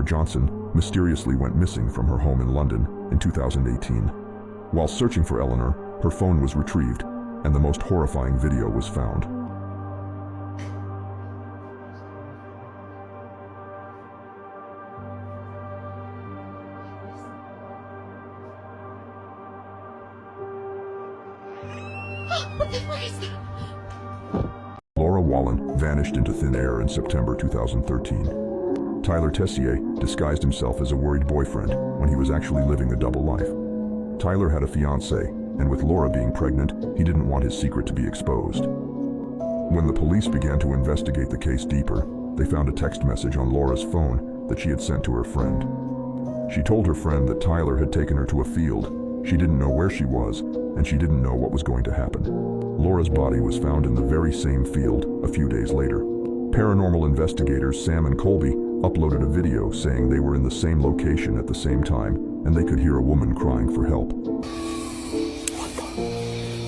Johnson mysteriously went missing from her home in London in 2018. While searching for Eleanor, her phone was retrieved, and the most horrifying video was found. What the fuck is that? Laura Wallen vanished into thin air in September 2013. Tyler Tessier disguised himself as a worried boyfriend when he was actually living a double life. Tyler had a fiancée, and with Laura being pregnant, he didn't want his secret to be exposed. When the police began to investigate the case deeper, they found a text message on Laura's phone that she had sent to her friend. She told her friend that Tyler had taken her to a field. She didn't know where she was, and she didn't know what was going to happen. Laura's body was found in the very same field a few days later. Paranormal investigators Sam and Colby uploaded a video saying they were in the same location at the same time, and they could hear a woman crying for help.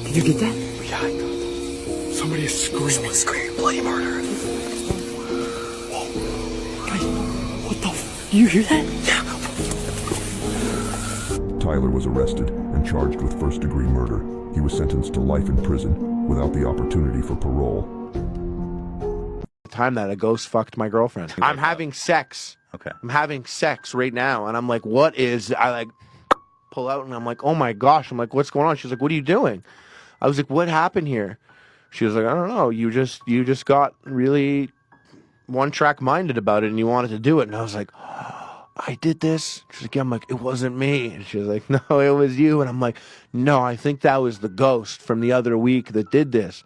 Did you get that? Yeah, I got it. Somebody is screaming. Someone's screaming bloody murder. Whoa. Guys, what the f... You hear that? Yeah. Tyler was arrested and charged with first-degree murder. He was sentenced to life in prison without the opportunity for parole. The time that a ghost fucked my girlfriend. I'm having sex. Okay. I'm having sex right now, and I'm like, what is... I like pull out, and I'm like, oh my gosh. I'm like, what's going on? She's like, what are you doing? I was like, what happened here? She was like, I don't know. You just got really one-track minded about it, and you wanted to do it. And I was like, oh, I did this? She's like, yeah. I'm like, it wasn't me. And she was like, no, it was you. And I'm like, no, I think that was the ghost from the other week that did this.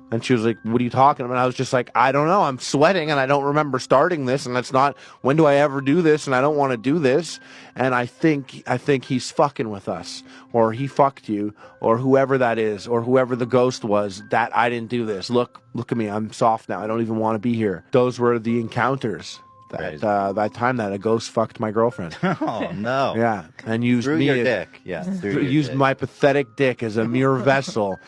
And she was like, what are you talking about? And I was just like, I don't know. I'm sweating, and I don't remember starting this. And that's not, when do I ever do this? And I don't want to do this. And I think he's fucking with us, or he fucked you, or whoever that is, or whoever the ghost was, that I didn't do this. Look at me. I'm soft now. I don't even want to be here. Those were the encounters. That time that a ghost fucked my girlfriend. Oh no! Yeah, and used through me your dick. Yeah, used my pathetic dick as a mere vessel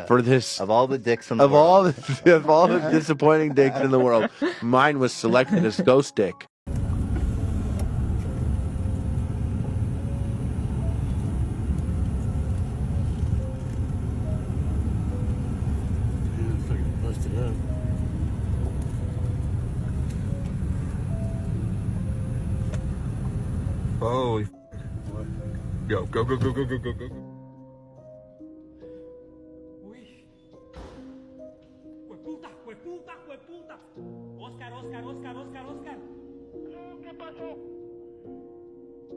for this. Of all the dicks in the world. of all the disappointing dicks in the world, mine was selected as ghost dick. Holy... Go. Uy. Hueputa. Oscar. ¿Qué pasó?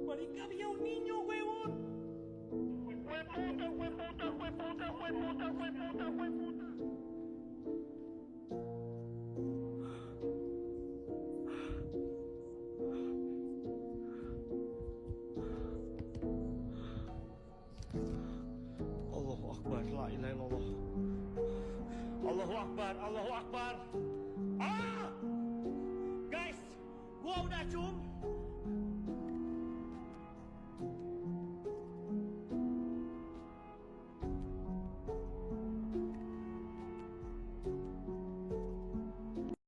Marica, había un niño, huevón. Hueputa. Allahu Akbar, la ilaha illallah. Allahu Akbar. Ah! Guys, gua udah cium.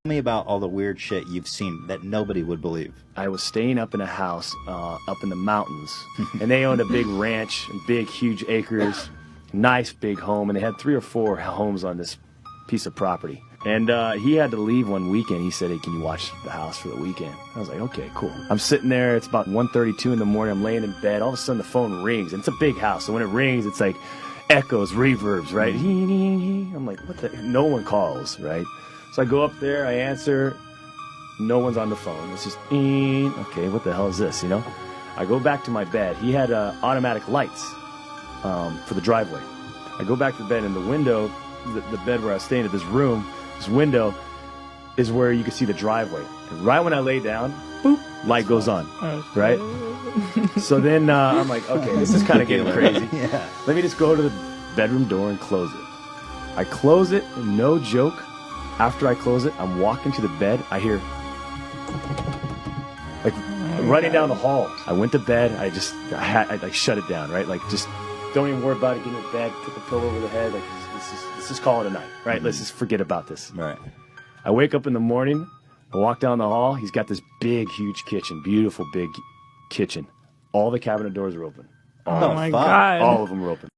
Tell me about all the weird shit you've seen that nobody would believe. I was staying up in a house up in the mountains, and they owned a big ranch, big, huge acres, nice big home, and they had 3 or 4 homes on this piece of property. And he had to leave one weekend. He said, hey, can you watch the house for the weekend? I was like, okay, cool. I'm sitting there. It's about 1:32 in the morning. I'm laying in bed. All of a sudden, the phone rings, and it's a big house. So when it rings, it's like echoes, reverbs, right? I'm like, what the? No one calls, right? So I go up there, I answer, no one's on the phone. It's just, okay, what the hell is this, you know? I go back to my bed. He had automatic lights for the driveway. I go back to the bed, and the window, the bed where I was staying at this room, this window is where you can see the driveway. And right when I lay down, boop, light goes on, right? So then I'm like, okay, this is kind of getting crazy. Yeah. Let me just go to the bedroom door and close it. I close it, no joke. After I close it, I'm walking to the bed. I hear, like, running down the hall. I went to bed. I like shut it down, right? Like, just don't even worry about it. Get in bed, put the pillow over the head. Like, let's just call it a night, right? Let's just forget about this. Right. I wake up in the morning. I walk down the hall. He's got this big, huge kitchen, beautiful big kitchen. All the cabinet doors are open. Oh my fuck. God. All of them are open.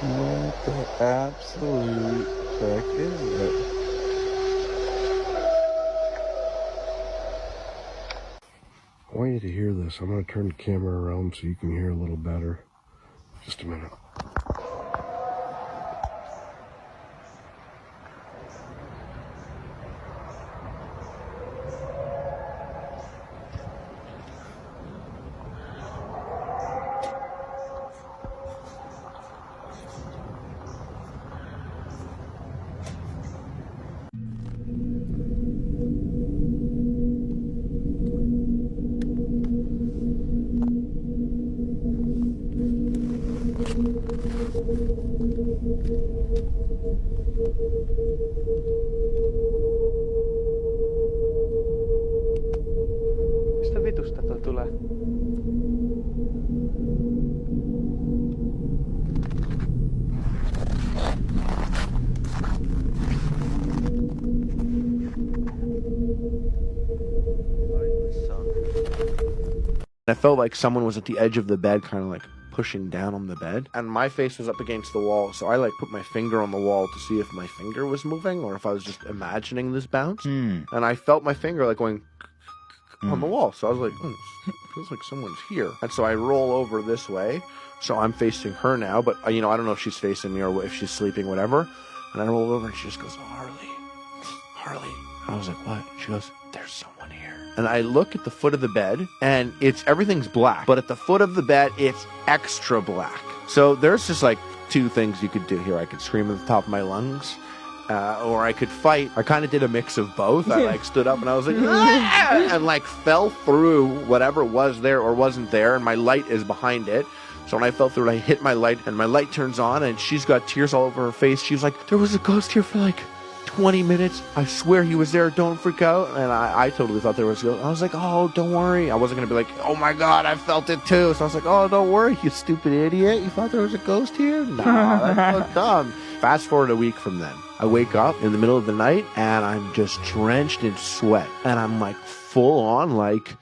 What the absolute heck is it? I want you to hear this. I'm going to turn the camera around so you can hear a little better. Just a minute. Mistä vitusta toi tulee? I felt like someone was at the edge of the bed, kind of like pushing down on the bed, and my face was up against the wall, so I like put my finger on the wall to see if my finger was moving or if I was just imagining this bounce. And I felt my finger like going on the wall, so I was like, feels like someone's here. And so I roll over this way, so I'm facing her now, but I don't know if she's facing me or if she's sleeping, whatever. And I roll over and she just goes, Harley. And I was like, what? She goes, there's someone here. And I look at the foot of the bed, and everything's black, but at the foot of the bed, it's extra black. So there's just like two things you could do here. I could scream at the top of my lungs, or I could fight. I kind of did a mix of both. I like stood up and I was like, "Ah!" and like fell through whatever was there or wasn't there, and my light is behind it. So when I fell through it, I hit my light, and my light turns on, and she's got tears all over her face. She was like, there was a ghost here for like 20 minutes. I swear he was there. Don't freak out. And I totally thought there was a ghost. I was like, oh, don't worry. I wasn't going to be like, oh my God, I felt it too. So I was like, oh, don't worry, you stupid idiot. You thought there was a ghost here? No, that's so dumb. Fast forward a week from then. I wake up in the middle of the night and I'm just drenched in sweat. And I'm like full on like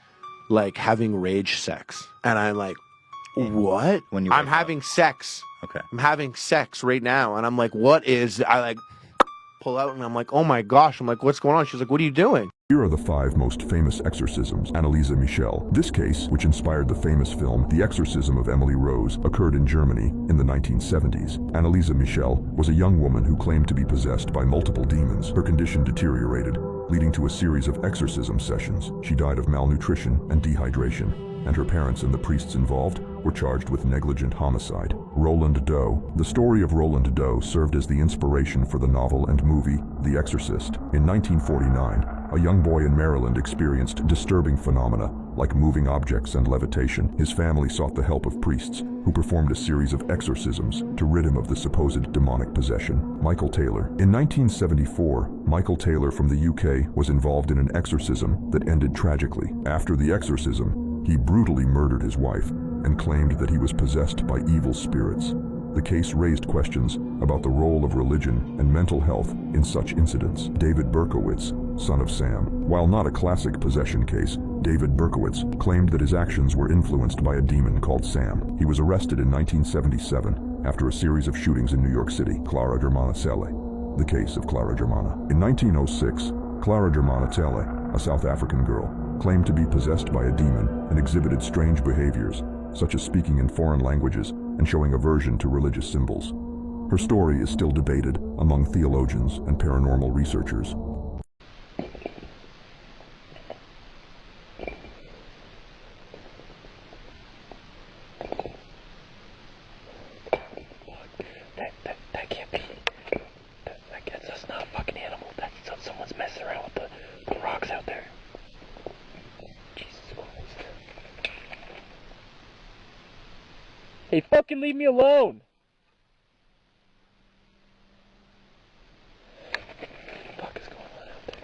having rage sex. And I'm like, what? When you I'm wake up. having sex. Okay. I'm having sex right now. And I'm like, what is, I like pull out and I'm like, oh my gosh. I'm like, what's going on? She's like, what are you doing? Here are the 5 most famous exorcisms. Anneliese Michel. This case, which inspired the famous film The Exorcism of Emily Rose, occurred in Germany in the 1970s. Anneliese Michel was a young woman who claimed to be possessed by multiple demons. Her condition deteriorated, leading to a series of exorcism sessions. She died of malnutrition and dehydration, and her parents and the priests involved were charged with negligent homicide. Roland Doe. The story of Roland Doe served as the inspiration for the novel and movie The Exorcist. In 1949, a young boy in Maryland experienced disturbing phenomena like moving objects and levitation. His family sought the help of priests who performed a series of exorcisms to rid him of the supposed demonic possession. Michael Taylor. In 1974, Michael Taylor from the UK was involved in an exorcism that ended tragically. After the exorcism, he brutally murdered his wife and claimed that he was possessed by evil spirits. The case raised questions about the role of religion and mental health in such incidents. David Berkowitz, son of Sam. While not a classic possession case, David Berkowitz claimed that his actions were influenced by a demon called Sam. He was arrested in 1977 after a series of shootings in New York City. Clara Germana Celle. The case of Clara Germana. In 1906, Clara Germana Celle, a South African girl, claimed to be possessed by a demon and exhibited strange behaviors, such as speaking in foreign languages and showing aversion to religious symbols. Her story is still debated among theologians and paranormal researchers. That can't be. That's not a fucking animal. That's someone's messing around with the rocks out there. Jesus Christ. Hey, fucking leave me alone! What the fuck is going on out there?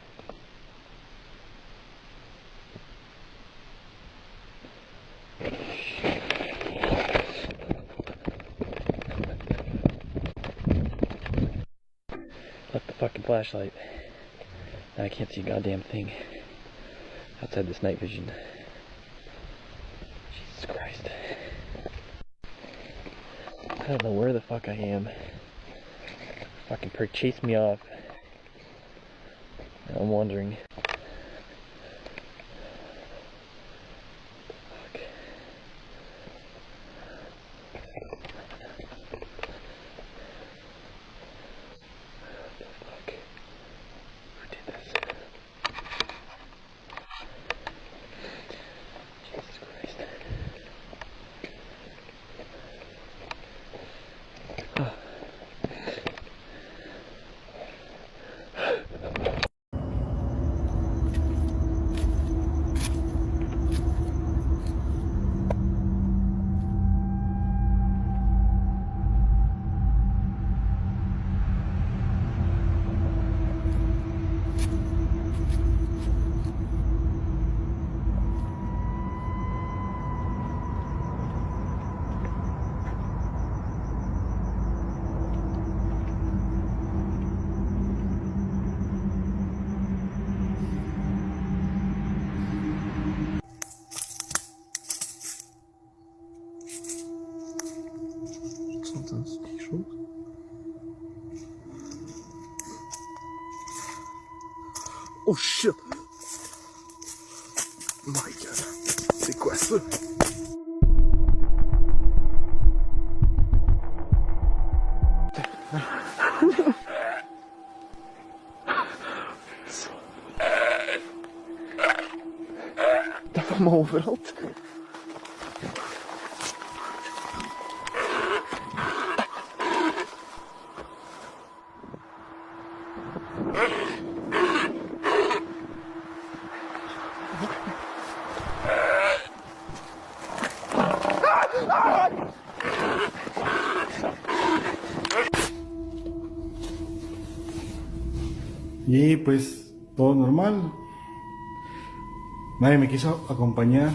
Left the fucking flashlight. Now I can't see a goddamn thing outside this night vision. Jesus Christ. I don't know where the fuck I am. Fucking prick chased me off. Now I'm wondering. Fuck. Fuck. Who did this? Jesus Christ. Oh shit! My god, c'est quoi ça? Det var meg overalt. Y pues todo normal. Nadie me quiso acompañar.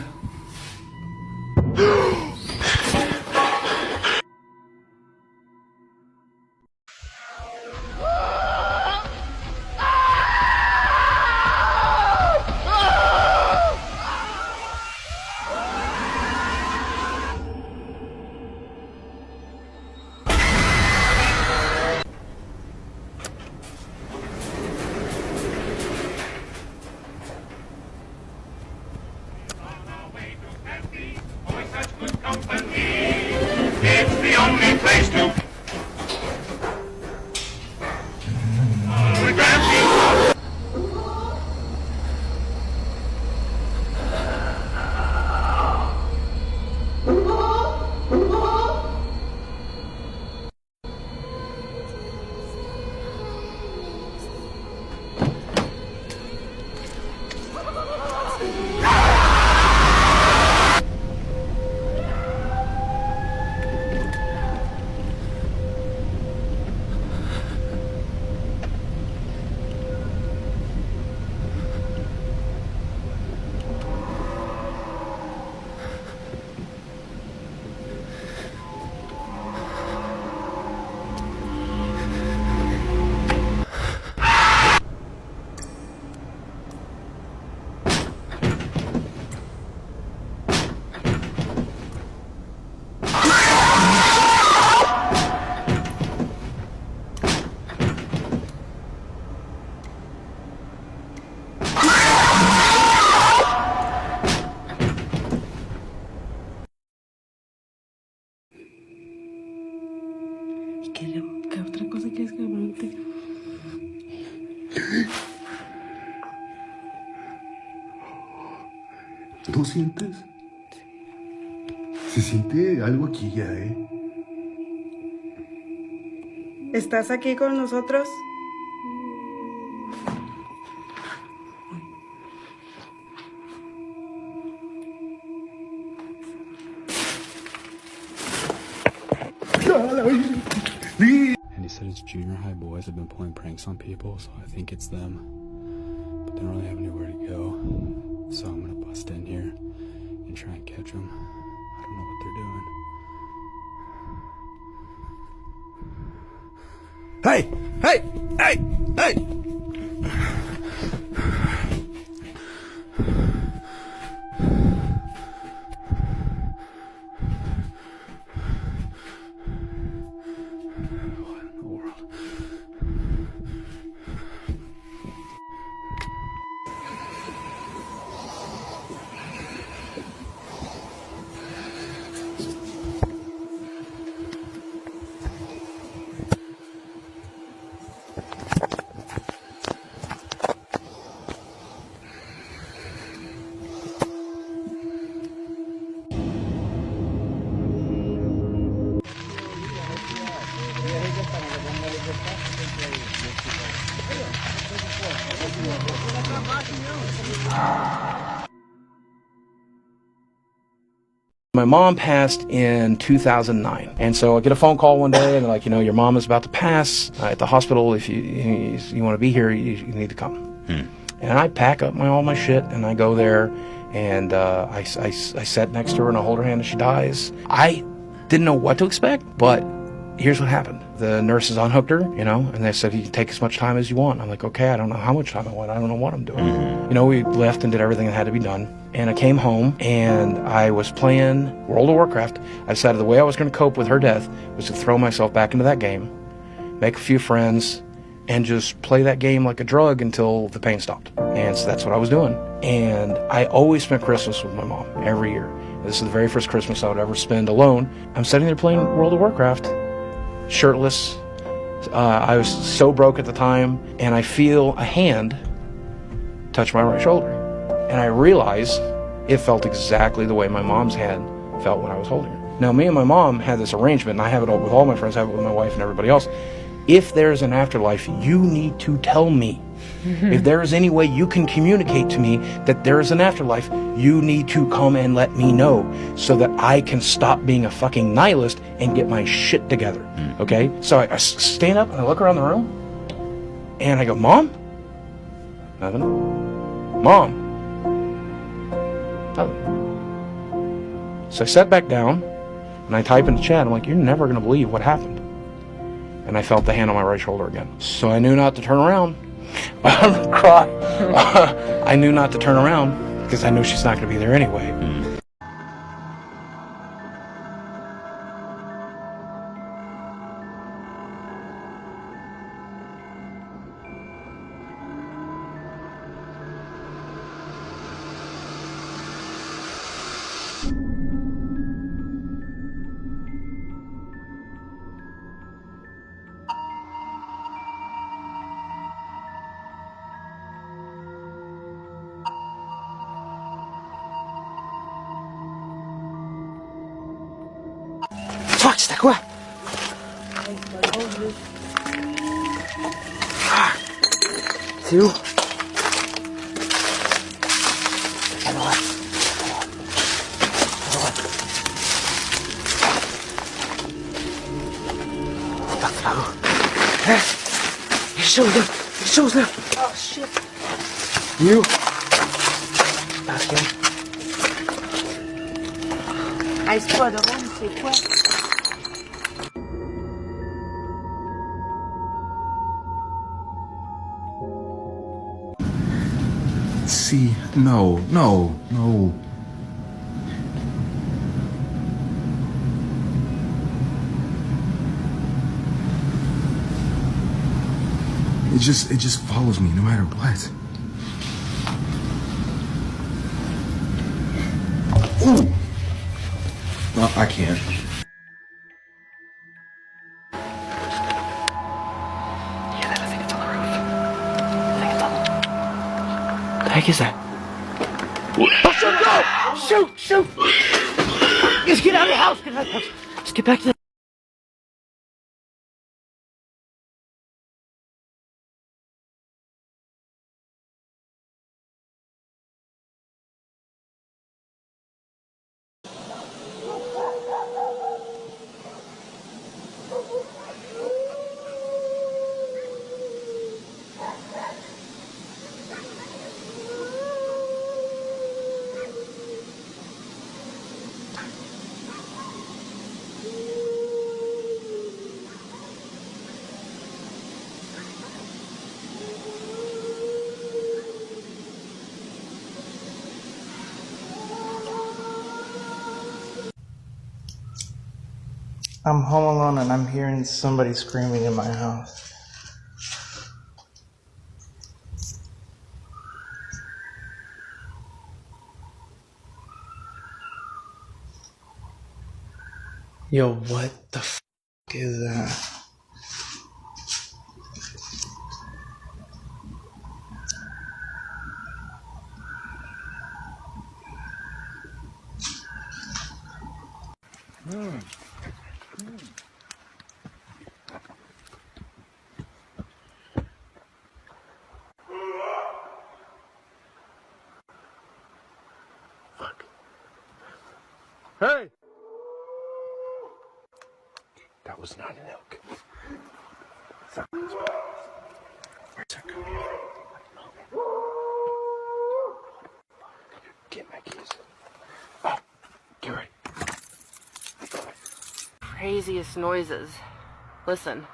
¿Qué otra cosa quieres que me pregunte? ¿No sientes? Se siente algo aquí ya, ¿Estás aquí con nosotros? And he said his junior high boys have been pulling pranks on people, so I think it's them. But they don't really have anywhere to go. So I'm gonna bust in here and try and catch them. they're doing. Hey! Hey! Hey! Hey! What in the world? My mom passed in 2009, and so I get a phone call one day, and they're like, your mom is about to pass at the hospital. If you want to be here, you need to come. And I pack up all my shit, and I go there, and I sat next to her, and I hold her hand as she dies. I didn't know what to expect, but here's what happened. The nurses unhooked her, and they said, you can take as much time as you want. I'm like, okay, I don't know how much time I want. I don't know what I'm doing. We left and did everything that had to be done. And I came home, and I was playing World of Warcraft. I decided the way I was going to cope with her death was to throw myself back into that game, make a few friends, and just play that game like a drug until the pain stopped. And so that's what I was doing. And I always spent Christmas with my mom, every year. This is the very first Christmas I would ever spend alone. I'm sitting there playing World of Warcraft, shirtless. I was so broke at the time, and I feel a hand touch my right shoulder. And I realized it felt exactly the way my mom's hand felt when I was holding her. Now, me and my mom had this arrangement, and I have it with all my friends, I have it with my wife and everybody else. If there's an afterlife, you need to tell me. If there is any way you can communicate to me that there is an afterlife, you need to come and let me know so that I can stop being a fucking nihilist and get my shit together. Okay? So I stand up and I look around the room and I go, Mom? Nothing. Mom? Nothing. So I sat back down and I type in the chat. I'm like, you're never going to believe what happened. And I felt the hand on my right shoulder again. So I knew not to turn around. I'm gonna cry. I knew not to turn around because I knew she's not going to be there anyway. Fuck, c'était quoi? C'est où? À droite. À droite. Parti là-haut. Hein? Les choses là. Les choses là. Oh shit. You. Attention. Hey, c'est pas drôle, c'est quoi? See, no. It just follows me no matter what. Ooh. No, I can't. Yeah, I think it's on the roof. I think it's on. What the heck is that? Oh, shoot, go! Shoot! Just get out of the house! Get out of the house! Just get back to the... I'm home alone and I'm hearing somebody screaming in my house. Yo, what the f is that? Hey! That was not an elk. Where's that coming from? Get my keys. Oh, get ready. Craziest noises. Listen.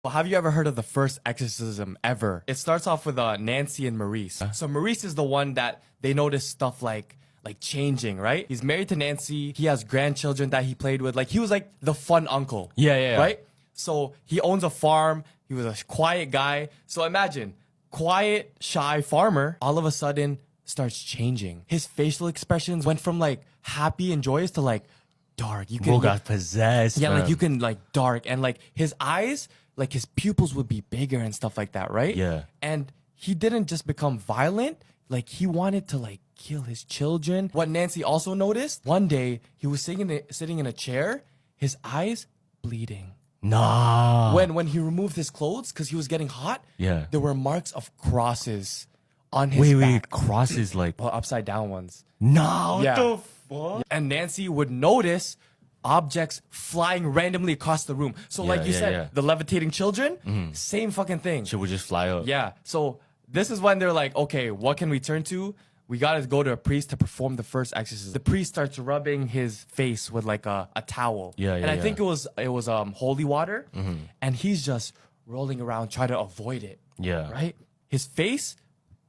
Well, have you ever heard of the first exorcism ever? It starts off with Nancy and Maurice. So Maurice is the one that they notice stuff like changing, right? He's married to Nancy. He has grandchildren that he played with. Like he was like the fun uncle. Yeah. Right? So he owns a farm. He was a quiet guy. So imagine, quiet, shy farmer, all of a sudden starts changing. His facial expressions went from like happy and joyous to like dark. You Bro got possessed. yeah, fam. like you can like dark and like his eyes, like his pupils would be bigger and stuff like that, right? Yeah. And he didn't just become violent, like he wanted to like kill his children. What Nancy also noticed, one day he was sitting in a chair, his eyes bleeding. Nah. When he removed his clothes because he was getting hot, Yeah. there were marks of crosses on his back. Wait, crosses like. Well, upside down ones. Nah, Yeah. what the fuck? And Nancy would notice objects flying randomly across the room. So like you said, the levitating children, same fucking thing. Shit would just fly up. Yeah. So this is when they're like, okay, what can we turn to? We gotta go to a priest to perform the first exorcism. The priest starts rubbing his face with like a towel. And I think it was holy water. And he's just rolling around trying to avoid it. Yeah. Right? His face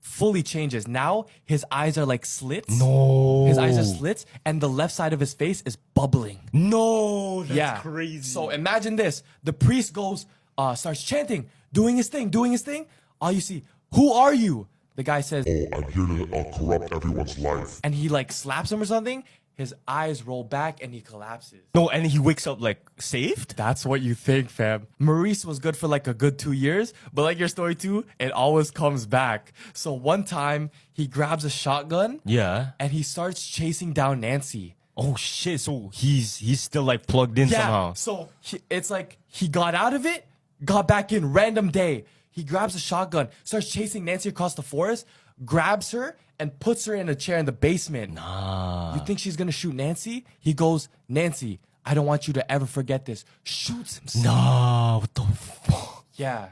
fully changes. Now his eyes are like slits. No. His eyes are slits, and the left side of his face is bubbling. No, that's crazy. So imagine this. The priest goes, starts chanting, doing his thing. All you see, who are you? The guy says, Oh, I'm here to corrupt everyone's life. and he like slaps him or something. His eyes roll back and he collapses. No, and he wakes up like saved? That's what you think, fam. Maurice was good for like a good 2 years, but like your story too, it always comes back. So one time he grabs a shotgun, Yeah. and he starts chasing down Nancy. Oh shit, so he's still like plugged in somehow. So it's like he got out of it, got back in, random day. He grabs a shotgun, starts chasing Nancy across the forest, grabs her, and puts her in a chair in the basement. Nah. You think she's gonna shoot Nancy? He goes, Nancy, I don't want you to ever forget this. Shoots himself. Nah, what the fuck? Yeah.